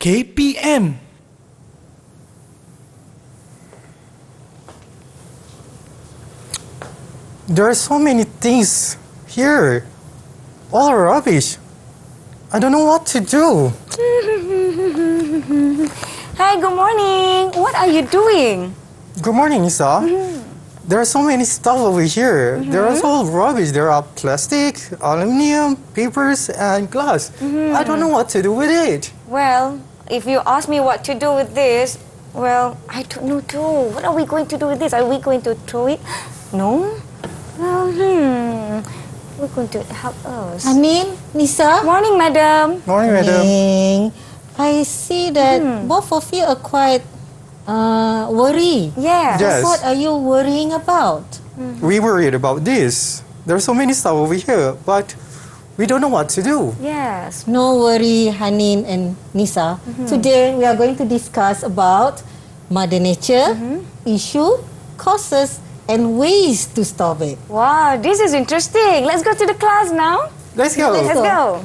KPM. There are so many things here. All rubbish. I don't know what to do. Hi, good morning. What are you doing? Good morning, Isa. There are so many stuff over here. There are all rubbish. There are plastic, aluminum, papers, and glass. I don't know what to do with it. Well, if you ask me what to do with this, well, I don't know too. What are we going to do with this? Are we going to throw it? No? Well, we're going to help us. Hanin, Nisa. Morning, madam. Morning, madam. Morning. I see that both of you are quite worried. Yeah. Yes. What are you worrying about? We worried about this. There are so many stuff over here, but we don't know what to do. Yes. No worry, Hanin and Nisa. Today we are going to discuss about Mother Nature, issue, causes, and ways to stop it. Wow, this is interesting. Let's go to the class now. Let's go. Let's go.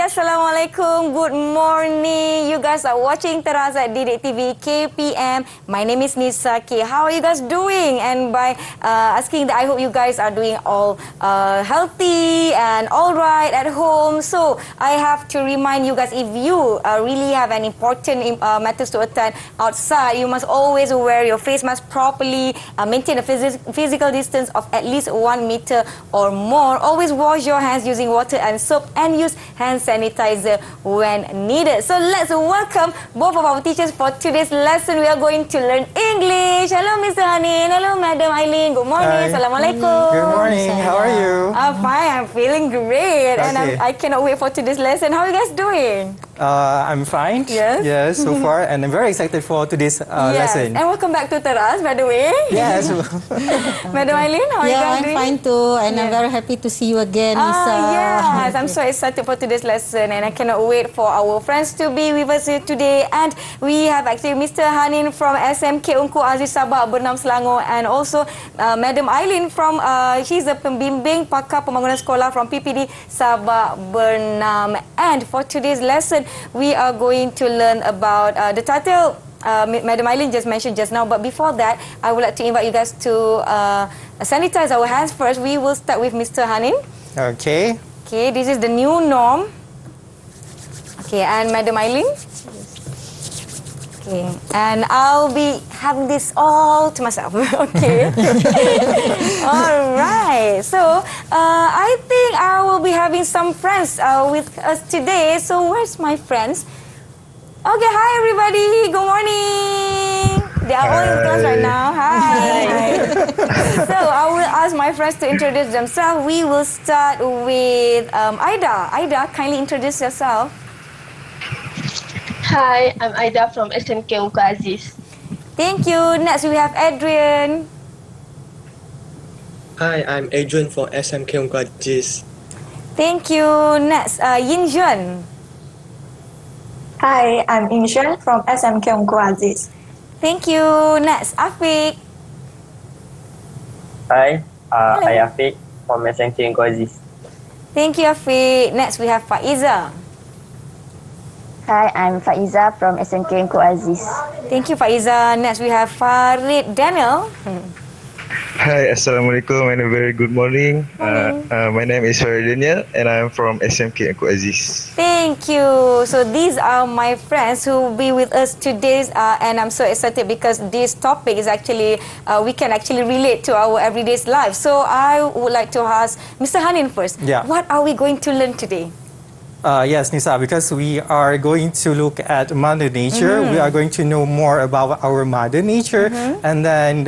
Assalamualaikum. Good morning. You guys are watching Teras at Didik TV KPM. My name is Nisa K. How are you guys doing? And by asking that, I hope you guys are doing all healthy and all right at home. So I have to remind you guys, if you really have an important matters to attend outside, you must always wear your face mask properly, maintain a physical distance of at least 1 meter or more. Always wash your hands using water and soap, and use hand sanitizer when needed. So let's welcome both of our teachers for today's lesson. We are going to learn English. Hello, Mr. Hanin. Hello, Madam Eileen. Good morning. Hi. Assalamualaikum. Good morning. How are you? I'm fine. I'm feeling great. And Okay. I cannot wait for today's lesson. How are you guys doing? I'm fine. Yes? Yes, so far. And I'm very excited for today's lesson. And welcome back to Teras, by the way. Yes. Madam Eileen, how are you Yeah, guys I'm doing? fine too, and I'm very happy to see you again, Nisa. Yes, I'm so excited for today's lesson, and I cannot wait for our friends to be with us here today. And we have actually Mr. Hanin from SMK Unku Aziz Sabah Bernam Selangor, and also Madam Eileen from she's a pembimbing pakar pembangunan sekolah from PPD Sabah Bernam. And for today's lesson, we are going to learn about the title Madam Eileen just mentioned just now. But before that, I would like to invite you guys to sanitize our hands first. We will start with Mr. Hanin. Okay. Okay, this is the new norm. Okay, and Madam Eileen. Okay, and I'll be having this all to myself. Okay. All right. So, I think I will be having some friends with us today. So, where's my friends? Okay, hi everybody. Good morning. They are all in class right now. Hi. So, I will ask my friends to introduce themselves. We will start with Aida. Aida, kindly introduce yourself. Hi, I'm Aida from SMK Unku Aziz. Thank you. Next, we have Adrian. Hi, I'm Adrian from SMK Unku Aziz. Thank you. Next, Yin Juan. Hi, I'm Inshan from SMK Unku Aziz. Thank you. Next, Afiq. Hi, Hello. I Afiq from SMK Unku Aziz. Thank you, Afiq. Next, we have Faiza. Hi, I'm Faiza from SMK Unku Aziz. Thank you, Faiza. Next, we have Farid Daniel. Hi, Assalamualaikum and a very good morning. My name is Farid Daniel and I'm from SMK Unku Aziz. Thank you. So these are my friends who will be with us today, and I'm so excited because this topic is actually, we can actually relate to our everyday life. So I would like to ask Mr. Hanin first. Yeah. What are we going to learn today? Yes, Nisa, because we are going to look at Mother Nature. We are going to know more about our Mother Nature. And then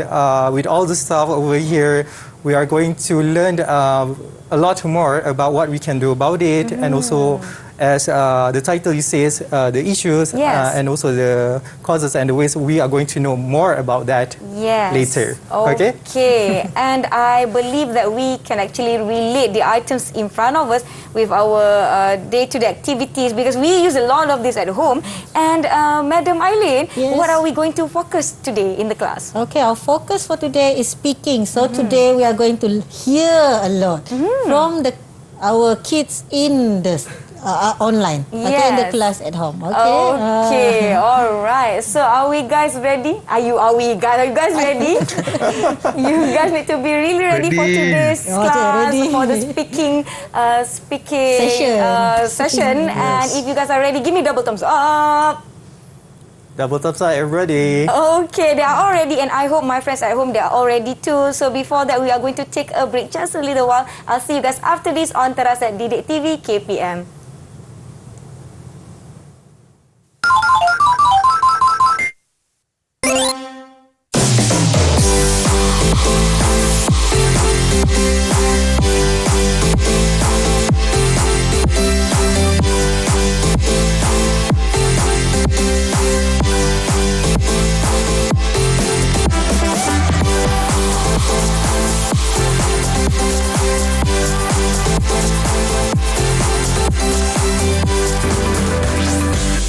with all the stuff over here, we are going to learn a lot more about what we can do about it. And also, as the title says, the issues and also the causes and the ways, we are going to know more about that later. Okay. And I believe that we can actually relate the items in front of us with our day-to-day activities, because we use a lot of this at home. And Madam Eileen, what are we going to focus today in the class? Okay, our focus for today is speaking. So today we are going to hear a lot from our kids in the online, in the class at home. Okay, all right. So are we guys ready? Are you guys ready? You guys need to be really ready for today's class, for the speaking session. And if you guys are ready, give me double thumbs up. Double thumbs up, everybody. Okay, they are all ready, and I hope my friends at home, they are all ready too. So before that, we are going to take a break just a little while. I'll see you guys after this on Teras at Didik TV KPM.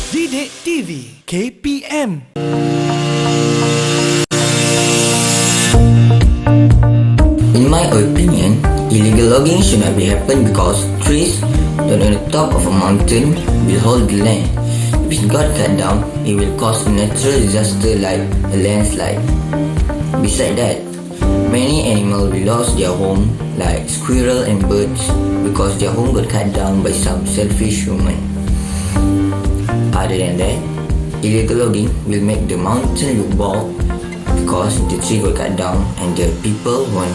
Didik TV KPM. In my opinion, illegal logging should not be happen because trees that on the top of a mountain will hold the land. If it got cut down, it will cause a natural disaster like a landslide. Besides that, many animals will lose their home like squirrel and birds because their home got cut down by some selfish human. Other than that, illegal logging will make the mountain look bald because the tree got cut down and the people won't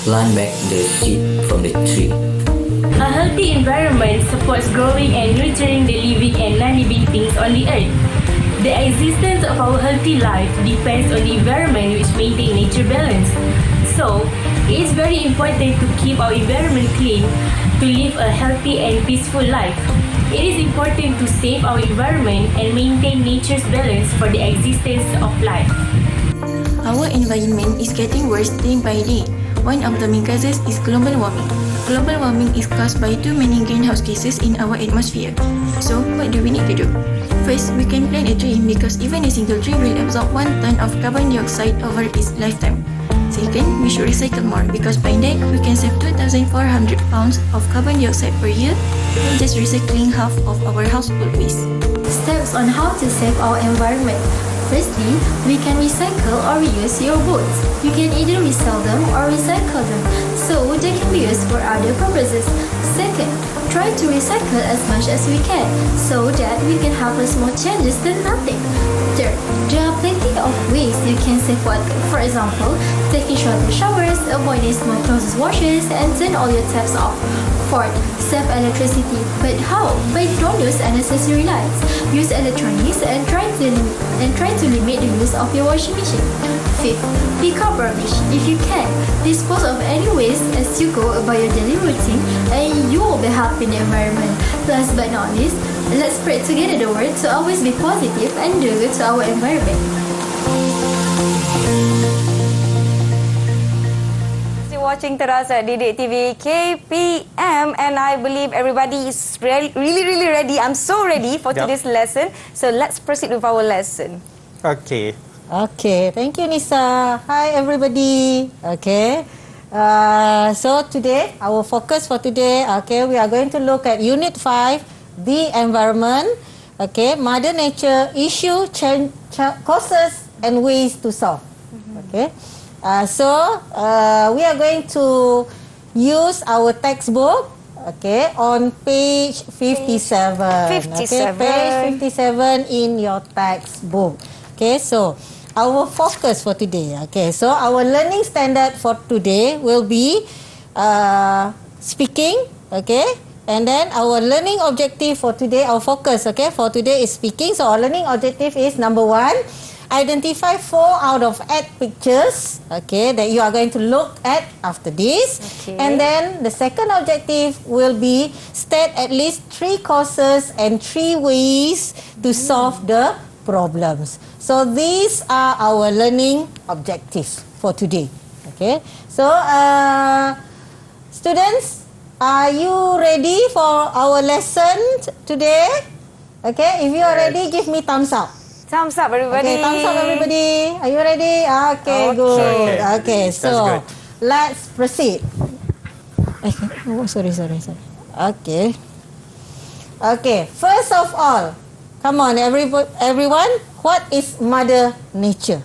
plant back the seed from the tree. A healthy environment supports growing and nurturing the living and non-living things on the earth. The existence of our healthy life depends on the environment which maintains nature balance. So, it is very important to keep our environment clean to live a healthy and peaceful life. It is important to save our environment and maintain nature's balance for the existence of life. Our environment is getting worse day by day. One of the main causes is global warming. Global warming is caused by too many greenhouse gases in our atmosphere. So, what do we need to do? First, we can plant a tree because even a single tree will absorb 1 ton of carbon dioxide over its lifetime. Second, we should recycle more because by that we can save 2,400 pounds of carbon dioxide per year by just recycling half of our household waste. Steps on how to save our environment. Firstly, we can recycle or reuse your boats. You can either resell them or recycle them, so they can be used for other purposes. Second, try to recycle as much as we can, so that we can have a small changes than nothing. Third, there are plenty of ways you can save water. For example, taking shorter showers, avoiding small clothes washes, and turn all your taps off. Fourth, save electricity. But how? But don't use unnecessary lights. Use electronics and try to limit the use of your washing machine. Fifth, pick up rubbish if you can. Dispose of any waste as you go about your daily routine, and you will be helping the environment. Last but not least, let's spread together the word to always be positive and do good to our environment. Watching Teras at Didik TV KPM, and I believe everybody is really ready. I'm so ready for today's lesson. So let's proceed with our lesson. Okay. Okay, thank you, Nisa. Hi, everybody. Okay. So today, our focus for today, we are going to look at Unit 5, the environment. Okay, Mother Nature, issue, causes, and ways to solve. Okay. So we are going to use our textbook, on page 57. 57. Okay, page 57 in your textbook. Okay, so our focus for today. Okay, so our learning standard for today will be speaking. Okay, And then our learning objective for today, our focus, okay, for today is speaking. So our learning objective is number 1, identify 4 out of 8 pictures, okay, that you are going to look at after this. Okay. And then the second objective will be state at least 3 causes and 3 ways to solve the problems. So these are our learning objectives for today. Okay. So students, are you ready for our lesson today? Okay. If you are ready, give me thumbs up. Thumbs up, everybody. Okay, thumbs up, everybody. Are you ready? Okay, good. Okay, so let's proceed. Oh, sorry. Okay. Okay, first of all, come on, everyone. What is Mother Nature?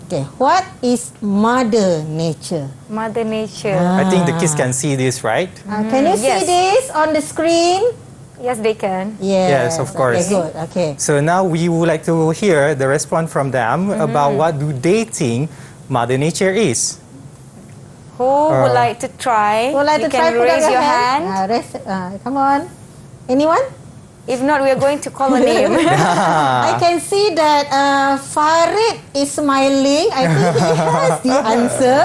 Okay, what is Mother Nature? Mother Nature. I think the kids can see this, right? Can you see this on the screen? Yes, they can. Yes, of course. Okay, good. Okay. So now we would like to hear the response from them about what do they think Mother Nature is. Who would like to try? Would like You to try? can Put up raise your hand. Come on. Anyone? If not, we are going to call a name. I can see that Farid is smiling. I think he has the answer.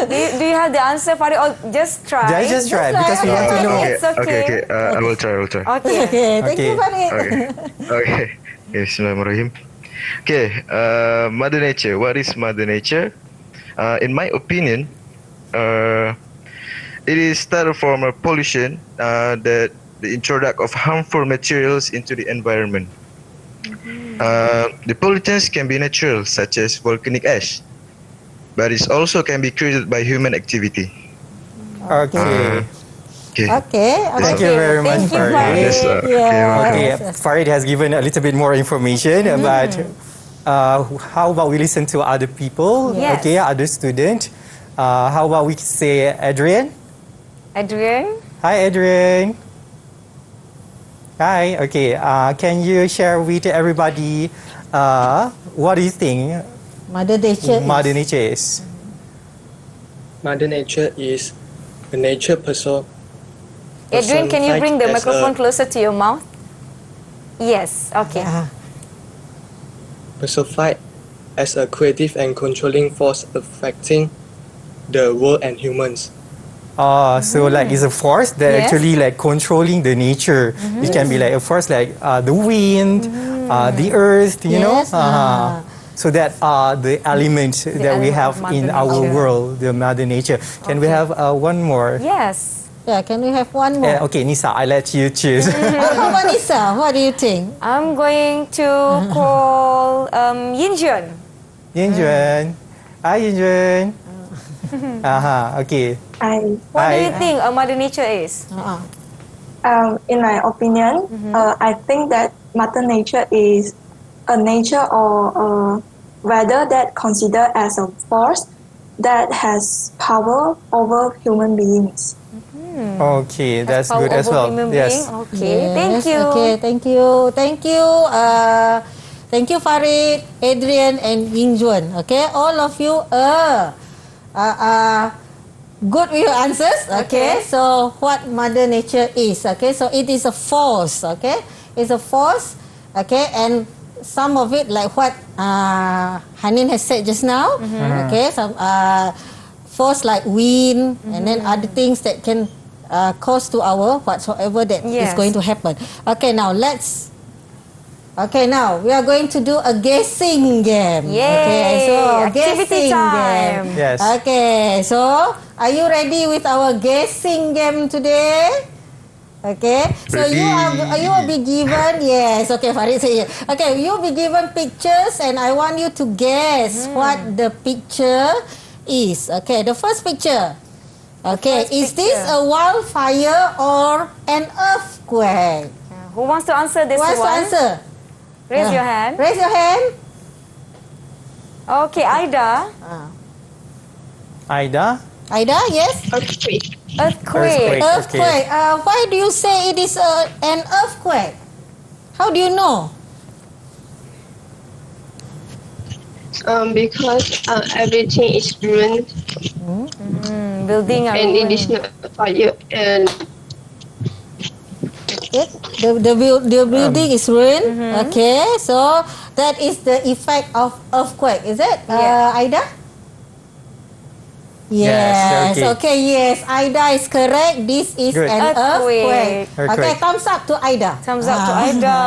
do you have the answer, Farid, or just try? Just try, because we want to know. It's okay. I will try. Okay, thank you, Farid. Okay. Bismillahirrahmanirrahim. Okay, Mother Nature. What is Mother Nature? In my opinion, it is started from a pollution that the introduction of harmful materials into the environment. The pollutants can be natural, such as volcanic ash, but it also can be created by human activity. Okay. Thank you very much, Farid. Okay, Farid has given a little bit more information, but how about we listen to other people? Yes. Okay, other students. How about we say Adrian? Adrian? Hi, Adrian. Hi. Okay. Can you share with everybody what do you think Mother Nature is? Mother Nature is a nature person. Adrian, can you bring the personified as microphone a- closer to your mouth? Yes. Okay. Personified as a creative and controlling force affecting the world and humans. So like it's a force that Yes. actually like controlling the nature. It can be like a force like the wind, the earth, you know. Yes, So that are the elements that we element have of Mother in our Nature. world, the Mother Nature. Can we have one more? Yes. Yeah, can we have one more? Okay, Nisa, I let you choose. How about Nisa? What do you think? I'm going to call Yinjun. Yinjun. Hi, Yinjun. Okay. What do you think Mother Nature is? In my opinion, I think that Mother Nature is a nature or a weather that considered as a force that has power over human beings. Okay, that's good as well. Yes. Okay, thank you. Okay, thank you. Thank you, Farid, Adrian, and Yingjuan. Okay, all of you good with your answers. Okay, so what Mother Nature is? Okay, so it is a force. Okay, it's a force. Okay, and some of it like what Hanin has said just now. Okay, some force like wind and then other things that can cause to our whatsoever that is going to happen. Okay, now now we are going to do a guessing game. Yay! Okay, so Activity guessing time. game. Yes. Okay, so are you ready with our guessing game today? Okay, so you will be given Okay, Farid say yes. Okay, you will be given pictures and I want you to guess what the picture is. Okay, the first picture. Okay, is this a wildfire or an earthquake? Who wants to answer this Who wants to one? answer? Raise your hand. Raise your hand. Okay, Aida. Aida, yes? Earthquake. Earthquake. Earthquake. Why do you say it is an earthquake? How do you know? Because everything is ruined Building and it is not fire, and The building is ruined. Okay, so that is the effect of earthquake, is it? Aida? Yes. Okay. Yes. Aida is correct. This is Good. an earthquake. Earthquake. Okay. Thumbs up to Aida. Thumbs up to Aida.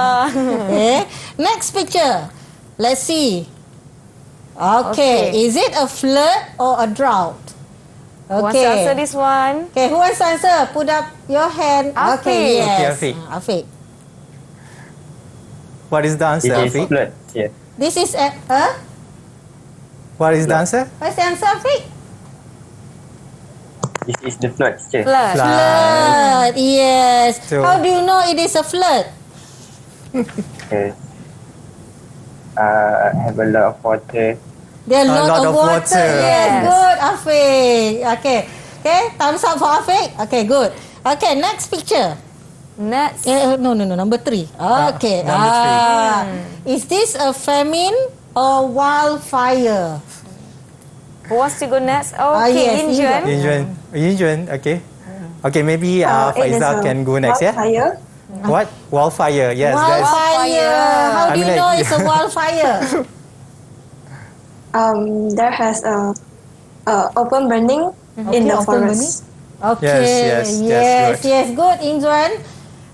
Okay. Next picture. Let's see. Okay. Is it a flood or a drought? Who wants to answer this one? Okay. Who wants to answer? Put up your hand. Afiq. Okay. Yes. Okay, Afiq. Afiq. What is the answer, It is Afiq? flood. Yes. This is a. What is the answer? What's the answer, Afiq? This is the flood. Yes. Flood. Yes. So- How do you know it is a flood? Okay. Have a lot of water. There are A lot lot of of water. water. Yes, good, Afiq. Okay. Okay, thumbs up for Afiq. Okay, good. Okay, next picture. Next. No, number 3. Okay. number Is this a famine or wildfire? Who wants to go next? Okay, yes, Yinjuan. Okay. Okay, maybe It is Faizal a can go next, yeah? wildfire. What? Wildfire, yes. Wildfire. How I do you mean, know like- it's a wildfire? There has a open burning in the open forest. Okay. Yes, Yes, good, Injuan.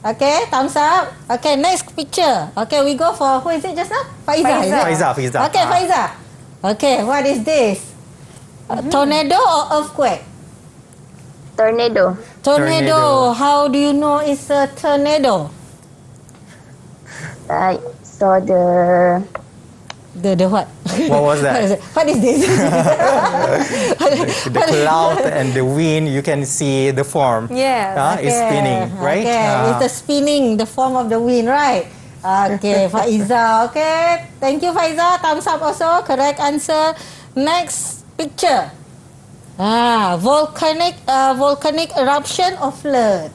Okay, thumbs up. Okay, next picture. Okay, we go for, who is it just now? Faizah. Is it? Faizah. Okay, Faizah. Okay, what is this? A tornado or earthquake? Tornado. Tornado. How do you know it's a tornado? I saw the The what? What was that? What is this? The cloud and the wind, you can see the form. Yes. It's spinning, right? Okay, it's the spinning, the form of the wind, right? Okay, Faiza. Okay, thank you, Faiza. Thumbs up also. Correct answer. Next picture. Volcanic eruption or flood.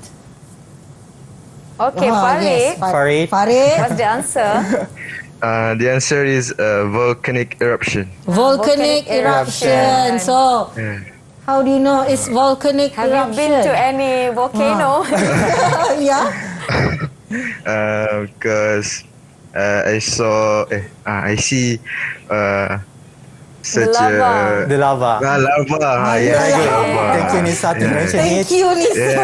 Okay, Yes, Farid. Farid. What's the answer? The answer is volcanic eruption. Volcanic eruption. So, how do you know it's volcanic Have you eruption? been to any volcano? Yeah. Because I see such lava. The lava. lava. Yeah, lava. Thank you, Nisa, to mention it. Thank you, Nisa.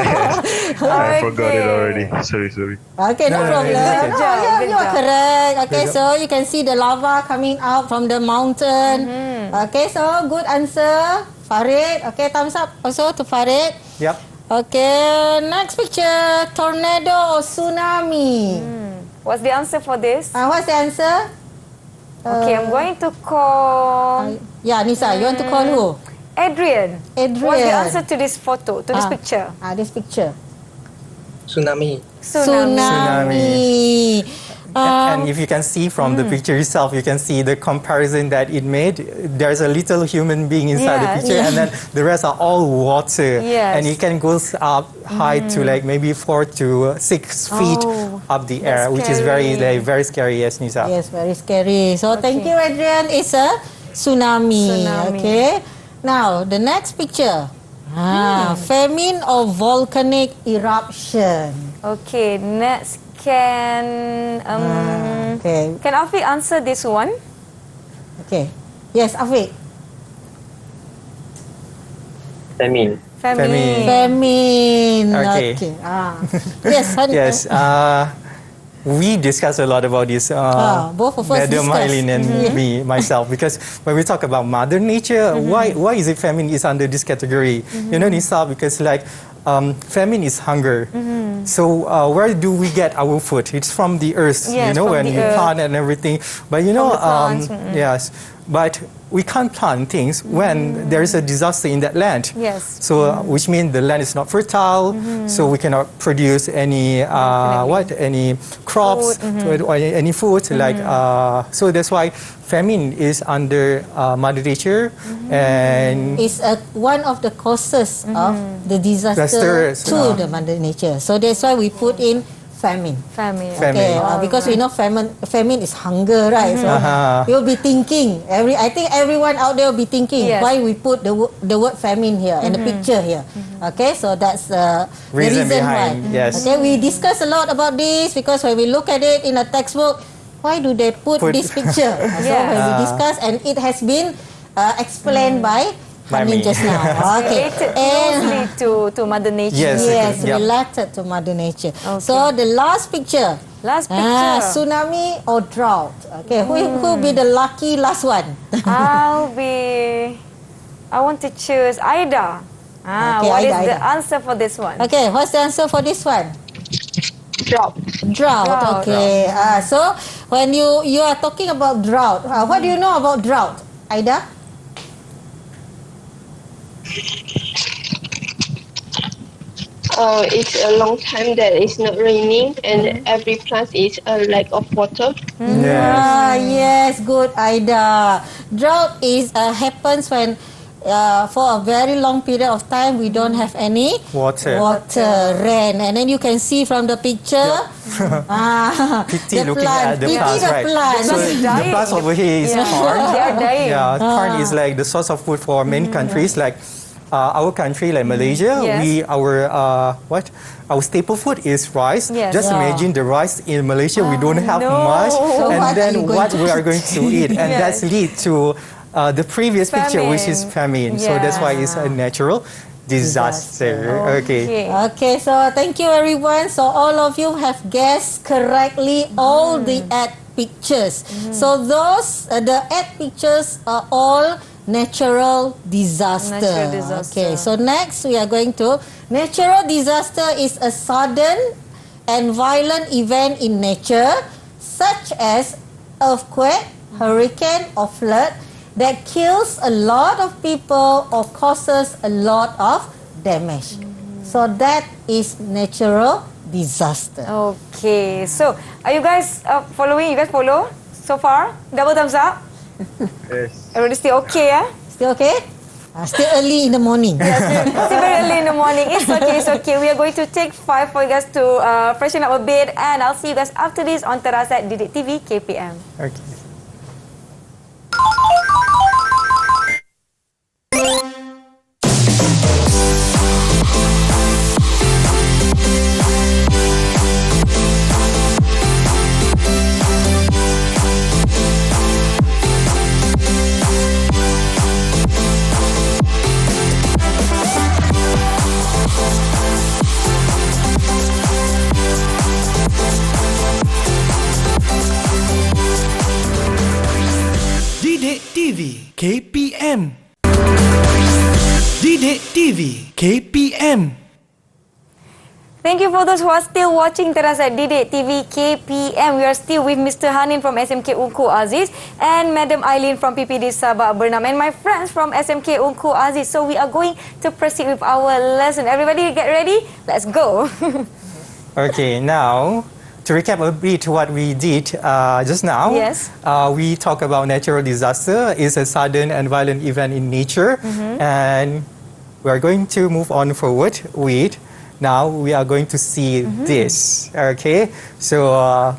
I forgot it already. Sorry. Okay, no problem. Good job, good You are job. correct. Okay, Good so you can see the lava coming out from the mountain. Okay, so good answer, Farid. Okay, thumbs up also to Farid. Yep. Okay, next picture. Tornado or tsunami? What's the answer for this? What's the answer? Okay, I'm going to call Yeah, Nisa, you want to call who? Adrian. Adrian. What's the answer to this photo, to this picture? This picture. Tsunami. Tsunami. And if you can see from the picture itself, you can see the comparison that it made. There's a little human being inside the Yes. picture, and then the rest are all water. Yes. And it can go up high to like maybe 4 to 6 feet up the air, which is very scary, yes, Nisa. Yes, very scary. So thank you, Adrian. It's a tsunami. Okay. Now, the next picture. Famine or volcanic eruption? Okay, next can Afiq answer this one? Okay. Yes, Afiq. Famine. Famine. Okay. Yes, Hanip. Yes. We discussed a lot about this, both of us Madam discussed. Eileen and myself, because when we talk about Mother Nature, why is it famine is under this category? You know, Nisa, because famine is hunger. So where do we get our food? It's from the earth, Yes, you know, from when the you earth. plant and everything. But you know, the plants, yes, but we can't plant things when there is a disaster in that land. Yes. So which means the land is not fertile, so we cannot produce any any crops or any food so that's why famine is under Mother Nature and It's one of the causes of the disaster Disasters, to the Mother Nature. So that's why we put in famine. Famine. Okay, because we know famine is hunger, right? So you'll be thinking, I think everyone out there will be thinking why we put the word famine here and the picture here. Okay, so that's the reason behind, why. yes. Okay, we discuss a lot about this because when we look at it in a textbook, why do they put this picture? So when we discuss, and it has been explained by Hanin just now. Okay. Related closely to Mother Nature. Yes, related to Mother Nature. Okay. So the last picture. Tsunami or drought. Okay, who be the lucky last one? I want to choose Aida. What is the answer for this one? Okay, what's the answer for this one? Drought. Okay. So when you are talking about drought, what do you know about drought, Aida? It's a long time that it's not raining and every plant is a lack of water. Yes, good, Aida. Drought happens when for a very long period of time we don't have any water, rain, and then you can see from the picture. Pity looking at the plants, right? So the plants over here is corn. They are dying. Yeah, corn is like the source of food for many countries, like our country, like Malaysia. Our staple food is rice. Just imagine the rice in Malaysia. We don't have much, So and then what we are to going to eat, and that's lead to the previous picture, which is famine. So that's why it's a natural disaster. Okay, so thank you everyone. So all of you have guessed correctly all the ad pictures. So those the ad pictures are all natural disaster. Okay, so next we are going to natural disaster is a sudden and violent event in nature such as earthquake, hurricane or flood that kills a lot of people or causes a lot of damage. So that is natural disaster. Okay, so are you guys following? You guys follow so far? Double thumbs up. Yes. Everybody still okay, Still okay? Still early in the morning. Still very early in the morning. It's okay. We are going to take 5 for you guys to freshen up a bit, and I'll see you guys after this on Terasat Didik TV KPM. Okay. Didik TV KPM. Didik TV KPM. Thank you for those who are still watching Terasat Didik TV KPM. We are still with Mr. Hanin from SMK Unku Aziz and Madam Aileen from PPD Sabah Bernam and my friends from SMK Unku Aziz. So we are going to proceed with our lesson. Everybody get ready? Let's go. Okay, now to recap a bit what we did just now. Yes. We talk about natural disaster is a sudden and violent event in nature, and we are going to move on forward with. Now we are going to see this. Okay, so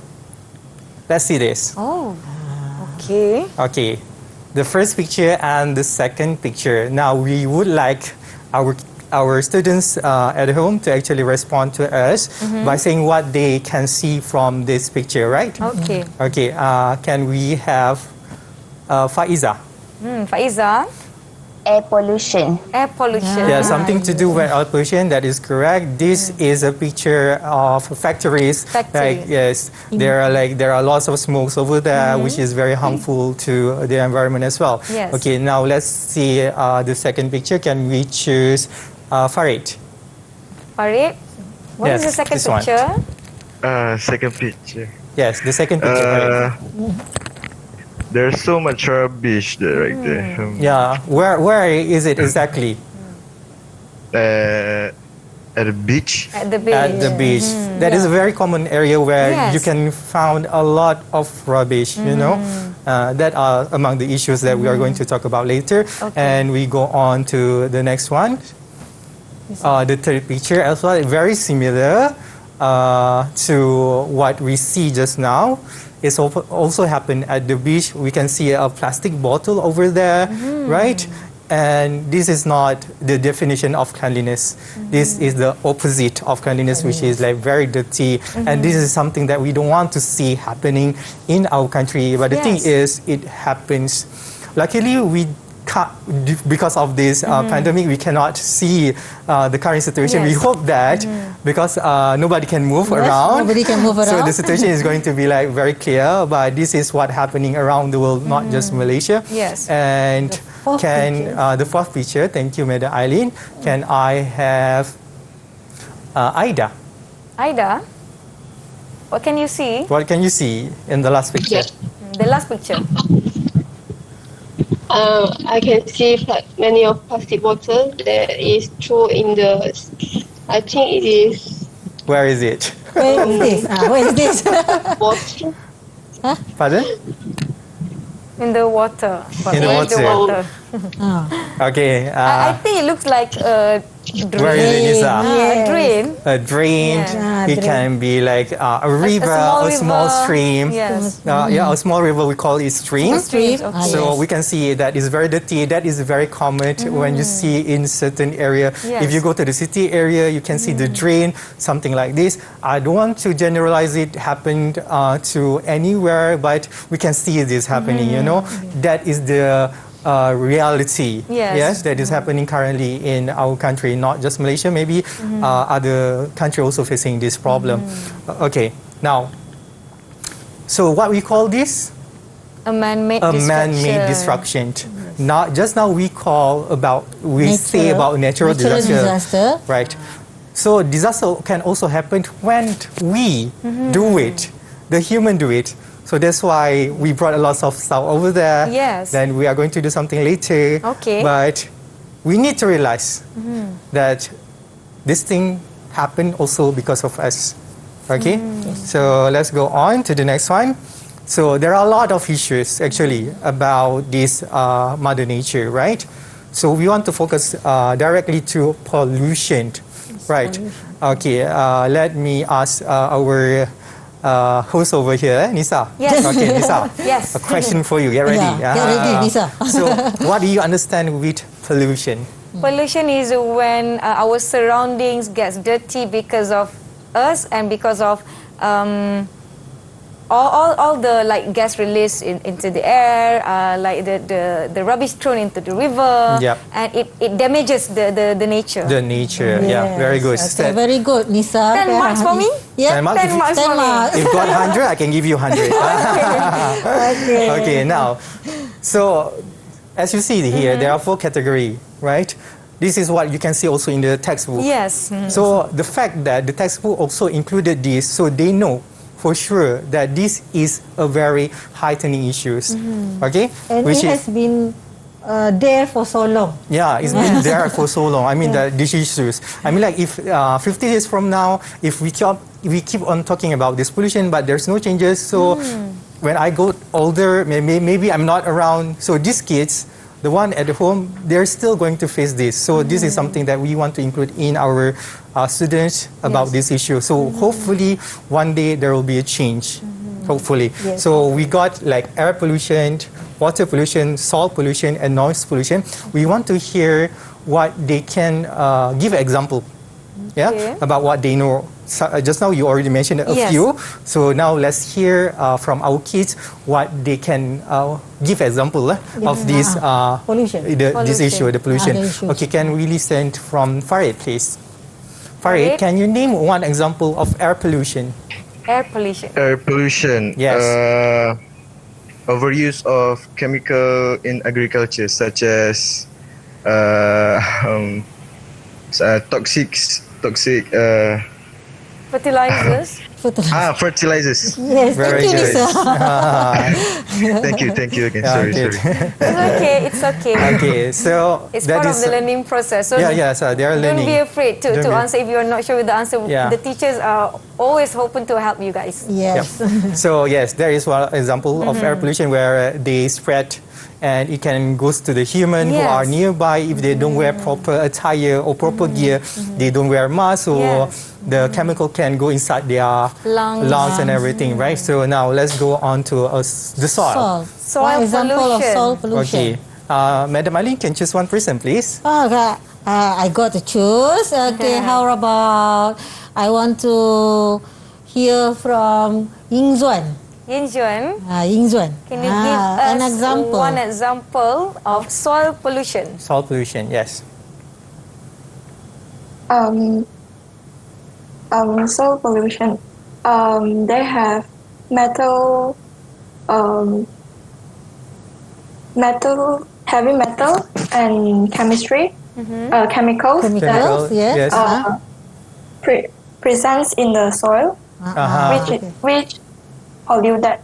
let's see this. Okay. Okay, the first picture and the second picture. Now we would like our students at home to actually respond to us by saying what they can see from this picture, right? Okay. Okay, can we have Faiza? Faiza. Air pollution. Air pollution. Yeah, something to do with air pollution. That is correct. This is a picture of factories. Like yes, there are lots of smokes over there, which is very harmful to the environment as well. Yes. Okay, now let's see the second picture. Can we choose Farid? Farid. What is the second picture? Second picture. Yes, the second picture. There's so much rubbish there, right there. Yeah, where is it exactly? At the beach. At the beach. At the beach. That is a very common area where you can find a lot of rubbish, you know. That are among the issues that we are going to talk about later. And we go on to the next one. The third picture as well, very similar. to what we see just now. It's also happened at the beach. We can see a plastic bottle over there, right? And this is not the definition of cleanliness. This is the opposite of cleanliness, which is like very dirty. And this is something that we don't want to see happening in our country. But the thing is, it happens. Luckily, we can't, because of this pandemic, we cannot see the current situation. We hope that because nobody can move around. Nobody can move around. So the situation is going to be like very clear. But this is what happening around the world, not just Malaysia. Yes. And the fourth picture, thank you, Madam Eileen. Can I have Aida? Aida, what can you see? What can you see in the last picture? The last picture. I can see many of plastic bottles that is thrown in the. I think it is. Where is it? Where is this? Where is this? Water. Pardon? In the water. In the Where's water. Okay. I think it looks like a drain. Where is it, Nisa? A drain. A drain. It can be like a river, a small stream. Yes. Yeah, a small river. We call it stream. Stream. So we can see that is very dirty. That is very common when you see in certain area. Yes. If you go to the city area, you can see the drain, something like this. I don't want to generalize it happened to anywhere, but we can see this happening. You know, that is the reality. Yes, that is happening currently in our country, not just Malaysia. Maybe other countries also facing this problem. Okay, now, so what we call this? A man-made destruction. Not just now we say about natural disaster, right? So disaster can also happen when we do it, the human do it. So that's why we brought a lot of stuff over there. Yes. Then we are going to do something later. Okay. But we need to realize that this thing happened also because of us. Okay. So let's go on to the next one. So there are a lot of issues actually about this Mother Nature, right? So we want to focus directly to pollution, right? Okay. Let me ask our host over here, Nisa. Yes. Okay, Nisa. Yes. A question for you. Get ready. Get ready, Nisa. So, what do you understand with pollution? Pollution is when our surroundings gets dirty because of us and because of all the like gas released into the air, like the rubbish thrown into the river, and it damages the nature. The nature, very good. Okay, very good, Nisa. 10 marks for me? Yeah, 10 marks. 10 marks for me. If got 100, I can give you 100. Okay, now, so as you see here, there are 4 categories, right? This is what you can see also in the textbook. Yes. So the fact that the textbook also included this, so they know for sure that this is a very heightening issues. Okay? And it has been there for so long. Yeah, it's been there for so long. I mean, these issues. I mean, like if 50 years from now, if we keep on talking about this pollution, but there's no changes. So when I go older, maybe I'm not around. So these kids, the one at home, they're still going to face this. So this is something that we want to include in our students about this issue. So hopefully one day there will be a change. Hopefully. Yes. So we got like air pollution, water pollution, salt pollution, and noise pollution. We want to hear what they can give an example. About what they know. So, just now you already mentioned a few. So now let's hear from our kids what they can give example of this pollution. This issue, the pollution. Okay, can we listen from Farid, please? Farid, can you name one example of air pollution? Air pollution. Air pollution. Yes. Overuse of chemical in agriculture, such as toxic fertilizers. Fertilizers. Yes, very good. Thank you again. Sorry. It's okay. Okay, so it's part of the learning process. So they are learning. Don't be afraid to answer if you are not sure with the answer. The teachers are always hoping to help you guys. Yes. So yes, there is one example of air pollution where they spread. And it can go to the human who are nearby if they don't wear proper attire or proper gear. They don't wear mask or the chemical can go inside their lungs and everything, right? So now let's go on to the soil. Soil example of pollution. soil pollution. Okay. Madam Ali, can choose one person, please? Okay, I got to choose. Okay, how about I want to hear from Ying Zuan. Yin Juan, Ying Zuan. can you give us an example? one example of soil pollution? Soil pollution, yes. Soil pollution. They have metal, heavy metal, and chemistry, chemicals Chemicals, yes. presents in the soil, which pollute that.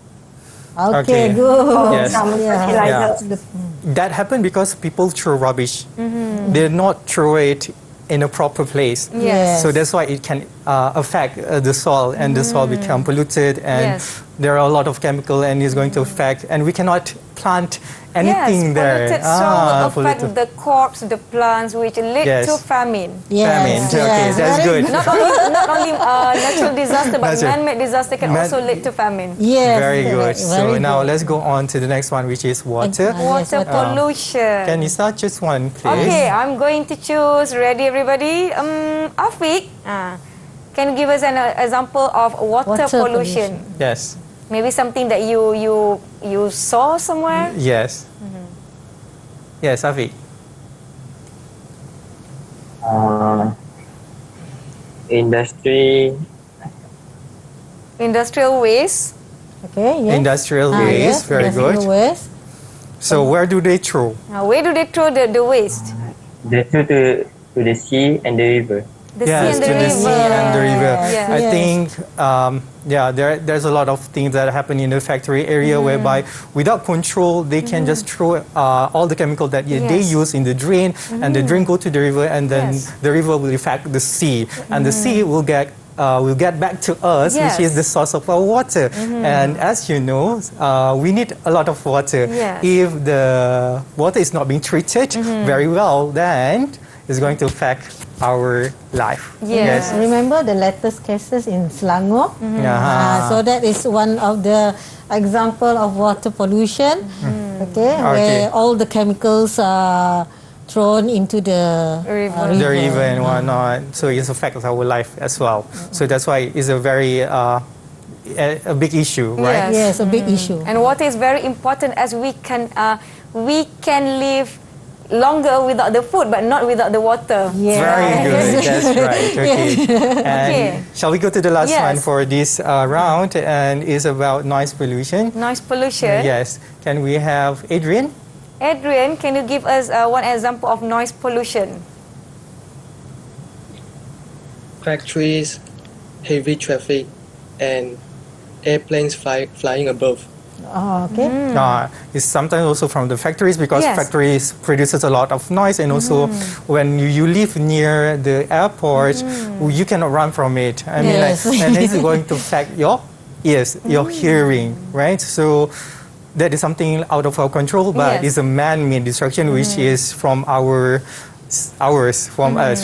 Okay, good. Yes. Some fertilizers. That happened because people throw rubbish. They not throw it in a proper place. Yes. So that's why it can affect the soil, and the soil become polluted, and there are a lot of chemical, and it's going to affect, and we cannot plant anything there. Polluted soil will affect the crops, the plants, which lead to famine. Famine. Okay, that's good. Not only natural disaster, but man-made disaster can also lead to famine. Yes. Very good. So now let's go on to the next one, which is water. Water pollution. Can you start just one, please? Okay, I'm going to choose. Ready, everybody? Afiq, can you give us an example of water pollution? Yes. Maybe something that you saw somewhere? Yes. Yes, Afiq. Industrial waste. Okay, yes. Industrial waste, yes, very industrial good. Waste. So where do they throw? Where do they throw the waste? They throw to the sea and the river. The sea and the river. Yes. I think, there's a lot of things that happen in the factory area whereby without control, they can just throw all the chemical that they use in the drain, and the drain go to the river, and then the river will affect the sea, and the sea will get back to us, which is the source of our water. And as you know, we need a lot of water. If the water is not being treated very well, then it's going to affect our life. Yes. Remember the latest cases in Selangor? So that is one of the example of water pollution. Where all the chemicals are thrown into the river and whatnot. So it affects our life as well. So that's why it's a very a big issue, right? Yes, a big issue. And water is very important, as we can live longer without the food, but not without the water. Very good. That's right. Okay. And shall we go to the last one for this round? And it's about noise pollution. Noise pollution. Yes. Can we have Adrian? Adrian, can you give us one example of noise pollution? Factories, heavy traffic, and airplanes flying above. It's sometimes also from the factories, because factories produces a lot of noise, and also when you live near the airport, you cannot run from it. I mean, and it's going to affect your ears, your hearing, right? So that is something out of our control, but it's a man-made destruction, which is from us.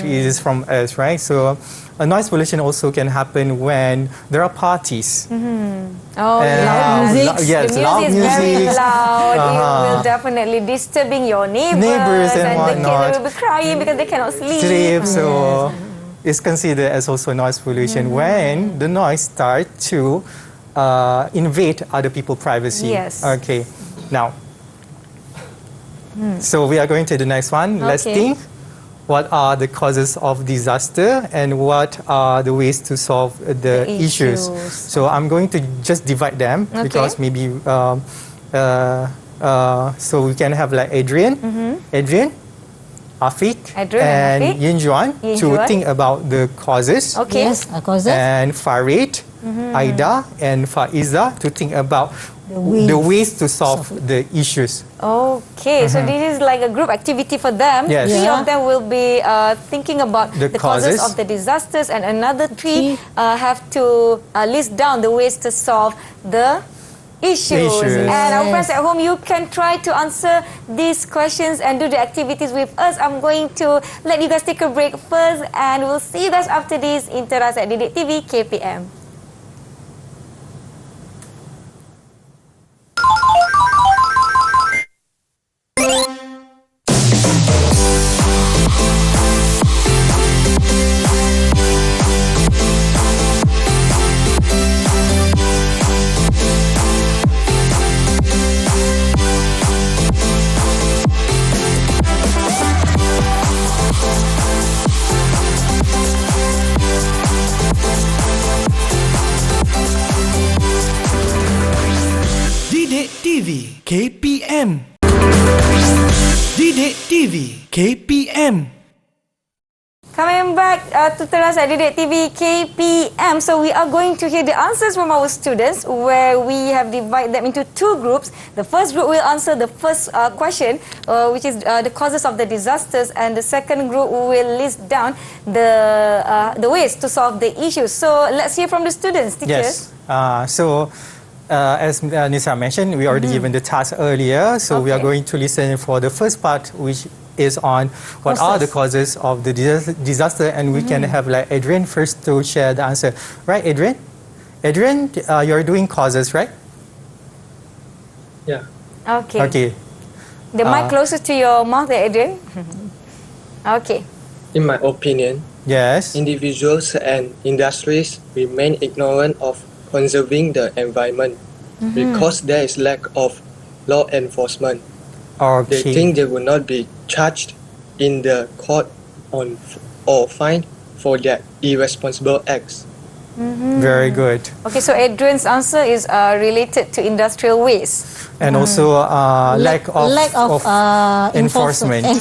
It is from us, right? So a noise pollution also can happen when there are parties. Loud music. Loud music is very loud. It will definitely disturbing your neighbors and the kids will be crying because they cannot sleep. So it's considered as also noise pollution when the noise starts to invade other people's privacy. Okay. Now, so we are going to the next one. Let's think. What are the causes of disaster, and what are the ways to solve the issues? So I'm going to just divide them because maybe so we can have like Adrian, Afiq, and Yin Juan to think about the causes. Causes. And Farid, Aida, and Faiza to think about the ways to solve the issues. Okay, so this is like a group activity for them. Three of them will be thinking about the causes of the disasters, and another three have to list down the ways to solve the issues. And our friends at home, you can try to answer these questions and do the activities with us. I'm going to let you guys take a break first, and we'll see you guys after this in Teras at Didik TV KPM. Didik TV KPM. Didik TV KPM. Coming back to Teras at Didik TV KPM. So we are going to hear the answers from our students, where we have divided them into two groups. The first group will answer the first question, which is the causes of the disasters, and the second group will list down the ways to solve the issues. So let's hear from the students, teachers. Yes. As Nisa mentioned, we already given the task earlier, so we are going to listen for the first part, which is on what are the causes of the disaster, and we can have like Adrian first to share the answer. Right, Adrian? Adrian, you're doing causes, right? Yeah. Okay. Okay. The mic closest to your mouth there, Adrian. Okay. In my opinion, yes, individuals and industries remain ignorant of conserving the environment because there is lack of law enforcement. They think they will not be charged in the court or fined for their irresponsible acts. Very good. Okay, so Adrian's answer is related to industrial waste. And also lack of enforcement. Lack of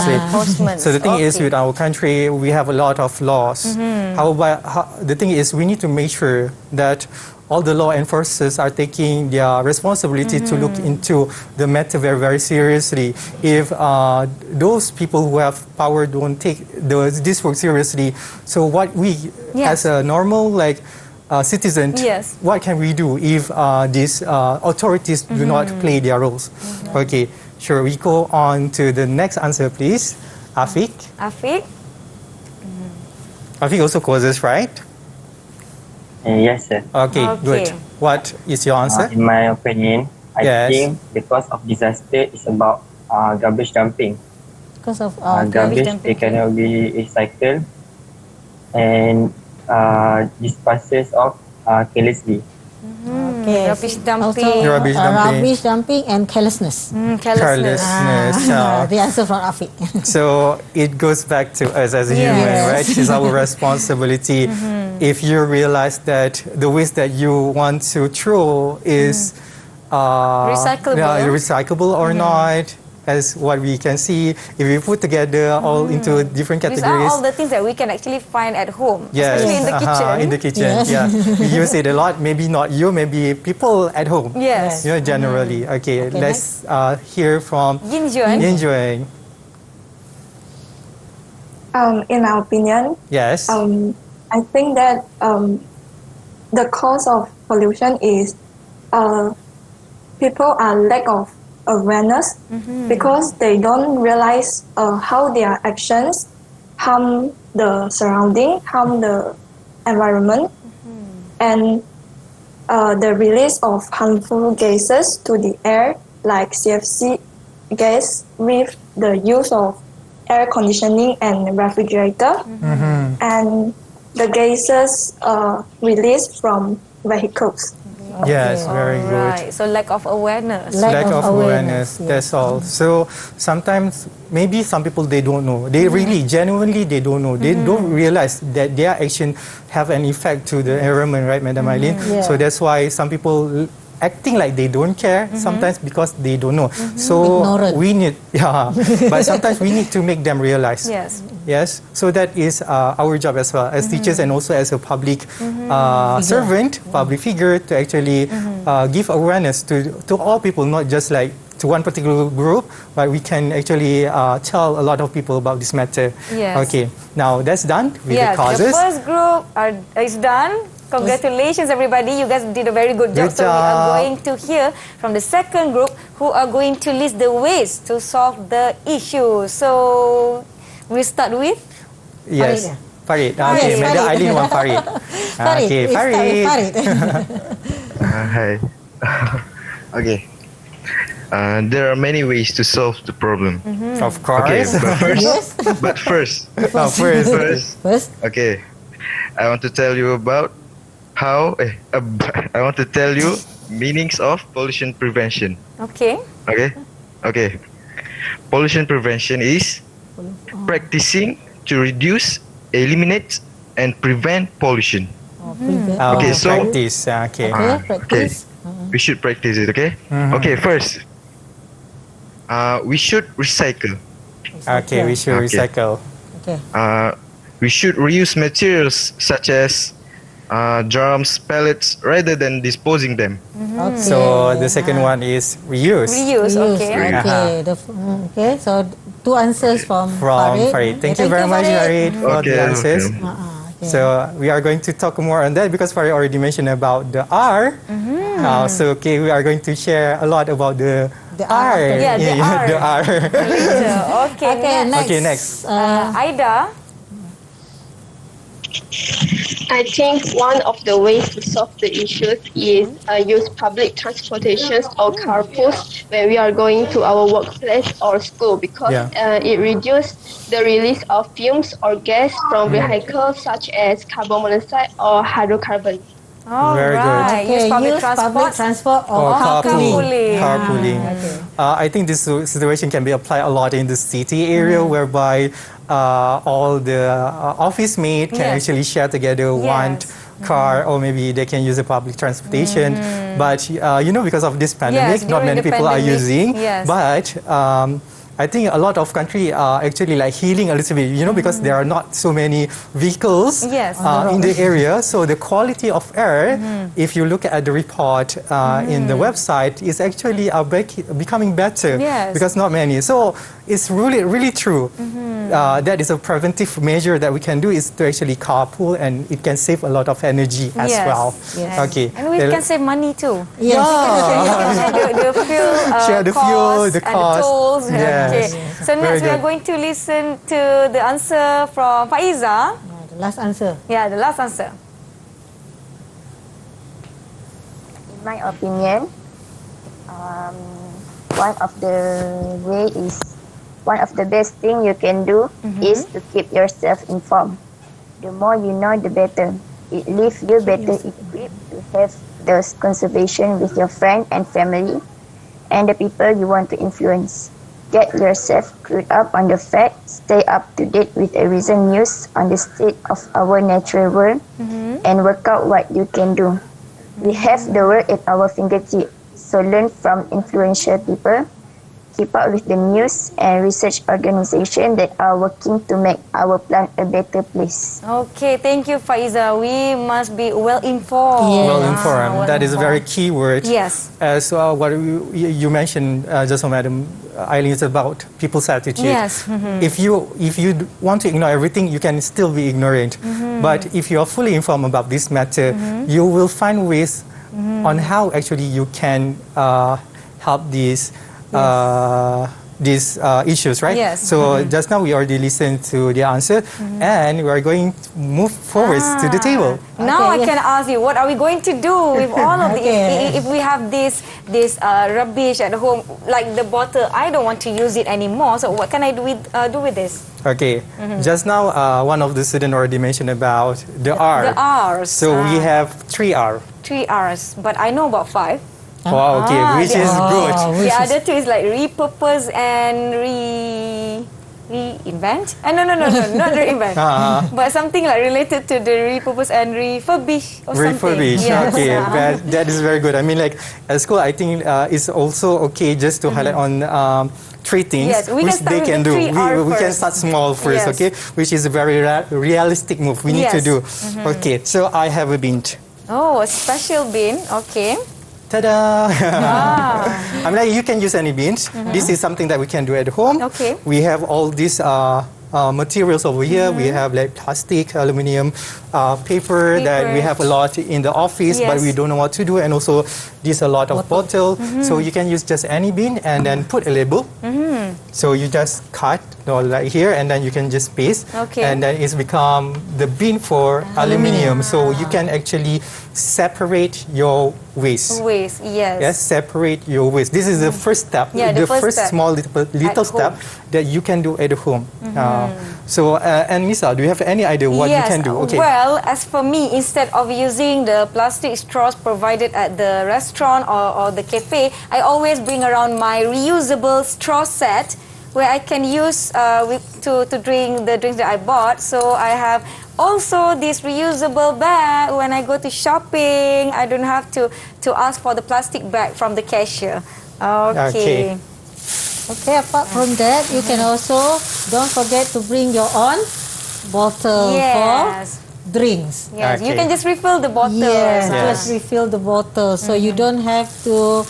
enforcement. So the thing is, with our country, we have a lot of laws. The thing is, we need to make sure that all the law enforcers are taking their responsibility to look into the matter very, very seriously. If those people who have power don't take this work seriously, so what we, as a normal citizen, what can we do if these authorities do not play their roles? Okay, sure. We go on to the next answer, please. Afiq. Afiq. Afiq also causes, right? Yes, sir. Okay, good. What is your answer? In my opinion, I think the cause of disaster is about garbage dumping. Because of garbage, they cannot be recycled and disposed of carelessly. Rubbish dumping. Rubbish dumping and carelessness. Carelessness. The answer from Afiq. So it goes back to us as a human, right? It's our responsibility. If you realize that the waste that you want to throw is recyclable or not, as what we can see, if we put together all into different categories. These are all the things that we can actually find at home, especially in the kitchen. In the kitchen, we use it a lot. Maybe not you, maybe people at home. Yes. Generally. Okay, let's hear from Yin Juan. In my opinion, yes. I think that the cause of pollution is people are lack of awareness because they don't realize how their actions harm the surrounding, harm the environment, and the release of harmful gases to the air like CFC gas with the use of air conditioning and refrigerator, and the gases released from vehicles. Yes, very good. Right. So lack of awareness. Lack of awareness. That's all. So sometimes maybe some people they don't know. They really genuinely they don't know. They don't realize that their action have an effect to the environment, right, Madam Eileen? So that's why some people acting like they don't care sometimes because they don't know. So we need, but sometimes we need to make them realize. Yes. So that is our job as well as teachers and also as a public servant, public figure, to actually give awareness to all people, not just like to one particular group, but we can actually tell a lot of people about this matter. Okay. Now that's done with the causes. The first group is done. Congratulations, everybody. You guys did a very good job. Good So we are job. going to hear from the second group who are going to list the ways to solve the issue. So we start with Yes. Farid. Yes, Okay, Madam Farid. Aileen want Farid. Farid, Okay, we start with Farid. Hi. Okay. There are many ways to solve the problem. Of course. Okay, but first, Yes. but first, First. okay, I want to tell you about how. I want to tell you meanings of pollution prevention. okay. Okay. Pollution prevention is practicing to reduce, eliminate, and prevent pollution. Okay, so- Practice. Okay. Okay, practice. We should practice it. Okay. Okay. First, we should recycle. Okay, we should Okay. recycle. Okay. We should reuse materials such as drums, pellets, rather than disposing them. Okay. So the second one is reuse. Reuse, okay. Okay. Okay. So two answers from Farid. Farid. Thank you Okay, very much, Farid, for the Okay, answers. okay. Okay. So we are going to talk more on that because Farid already mentioned about the R. So okay, we are going to share a lot about the R. R. Yeah, the R. The R. Okay, Okay, next. Okay, next. Aida. I think one of the ways to solve the issues is use public transportations or carpools when we are going to our workplace or school because it reduces the release of fumes or gas from vehicles such as carbon monoxide or hydrocarbon. All Very good. right. Okay, Use public use transport. public transport or Or carpooling. Carpooling. I think this situation can be applied a lot in the city area whereby all the office mate can Yes. actually share together one car or maybe they can use a public transportation. But, because of this pandemic, not during many the people are pandemic, using. yes. But I think a lot of country are actually like healing a little bit, because there are not so many vehicles Yes. in the area. So the quality of air, if you look at the report in the website, is actually becoming better Yes. because not many. So it's really, really true. That is a preventive measure that we can do is to actually carpool and it can save a lot of energy as Yes. well. Yes. Okay. And we can save money too. Yes. Share the fuel, Share the fuel, the and cost. the tolls. Yes. Okay. So Very next we are good. going to listen to the answer from Faiza. The last answer. Yeah, the last answer. In my opinion, one of the best thing you can do is to keep yourself informed. The more you know, the better. It leaves you better equipped to have those conversation with your friend and family and the people you want to influence. Get yourself clued up on the facts, stay up to date with the recent news on the state of our natural world, and work out what you can do. We have the world at our fingertips, so learn from influential people, keep up with the news and research organizations that are working to make our planet a better place. Okay, thank you, Faiza. We must be well informed. Yes. Well informed. That is a very key word. Yes. As what you mentioned just now, Madam Eileen, is about people's attitude. Yes. If you want to ignore everything, you can still be ignorant. But if you are fully informed about this matter, you will find ways on how actually you can help these issues, right? Yes. So just now we already listened to the answer, and we are going to move forward to the table. Now Okay, I can ask you, what are we going to do with all of Okay. if we have this rubbish at home, like the bottle? I don't want to use it anymore. So what can I do with this? Okay, just now one of the students already mentioned about the R. The R's. So we have 3 R. 3 R's, but I know about 5. Wow, okay, which is good. The other 2 is like repurpose and reinvent. No, not reinvent. But something like related to the repurpose and refurbish or something. Refurbish, Yes. okay, that is very good. I mean, like at school, I think it's also okay just to highlight on 3 things Yes, we can which start they with can the do. 3 R We can first. start small first, Yes. okay, which is a very realistic move we need to Yes. do. Okay, so I have a bin. Oh, a special bin. Okay. Ta-da! I mean, like, you can use any bins. This is something that we can do at home. Okay. We have all these materials over here. We have like plastic, aluminum, paper that we have a lot in the office, but we don't know what to do. And also, there's a lot of bottle. So you can use just any bin and then put a label. So you just cut like here, and then you can just paste, and then it's become the bin for aluminium. So you can actually separate your waste. Yes, separate your waste. This is the first step. The first step. Small little step that you can do at home. And Nisa, do you have any idea what you can do? Well, as for me, instead of using the plastic straws provided at the restaurant or the cafe, I always bring around my reusable straw set where I can use to drink the drinks that I bought. So I have also this reusable bag. When I go to shopping, I don't have to ask for the plastic bag from the cashier. Okay, apart from that, you can also, don't forget to bring your own bottle for drinks. You can just refill the bottle. Just refill the bottle. So you don't have to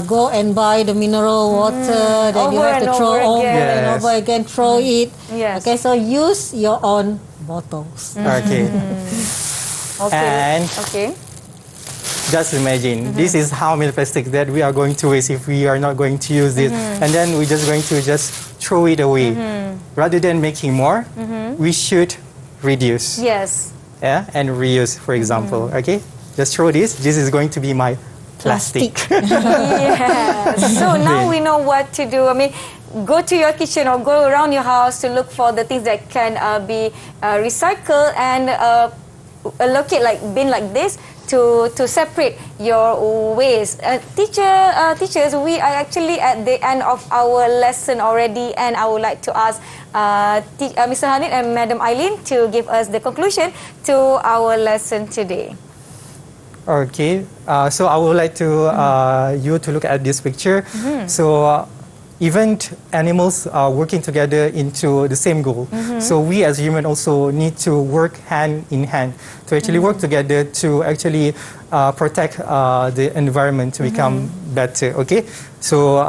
go and buy the mineral water that you have to throw over and over again, throw it. Okay, so use your own bottles. And just imagine, this is how many plastic that we are going to waste if we are not going to use this. And then we're just going to just throw it away. Rather than making more, we should reduce. And reuse, for example. Just throw this. This is going to be my plastic. So now we know what to do. I mean, go to your kitchen or go around your house to look for the things that can be recycled and locate like bin like this to separate your waste. Teachers, we are actually at the end of our lesson already, and I would like to ask Mr. Hanin and Madam Eileen to give us the conclusion to our lesson today. So I would like to you to look at this picture. So even animals are working together into the same goal. So we as humans also need to work hand in hand to actually work together to actually protect the environment to become better. So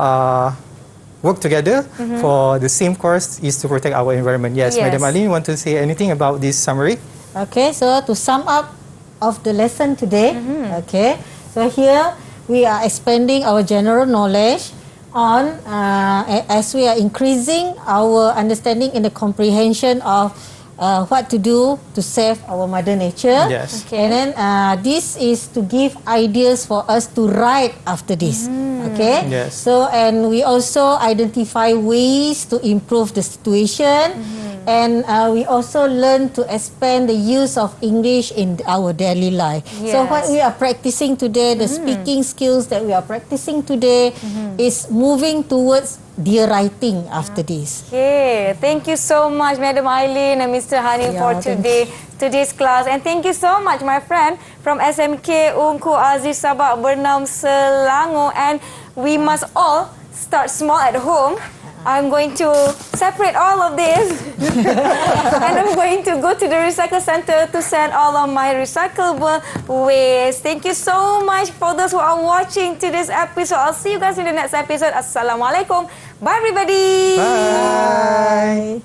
work together for the same cause is to protect our environment. Madam Ali, you want to say anything about this summary? So to sum up of the lesson today, so here we are expanding our general knowledge on as we are increasing our understanding in the comprehension of what to do to save our mother nature. And then this is to give ideas for us to write after this. So and we also identify ways to improve the situation. And we also learn to expand the use of English in our daily life. So what we are practicing today, the speaking skills that we are practicing today is moving towards dear writing after this. Thank you so much, Madam Eileen and Mr. Hanin for today's class. And thank you so much, my friend from SMK Ungku Aziz Sabak Bernam Selangor. And we must all start small at home. I'm going to separate all of this and I'm going to go to the recycle center to send all of my recyclable waste. Thank you so much for those who are watching today's episode. I'll see you guys in the next episode. Assalamualaikum. Bye everybody. Bye.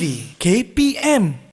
TV KPM.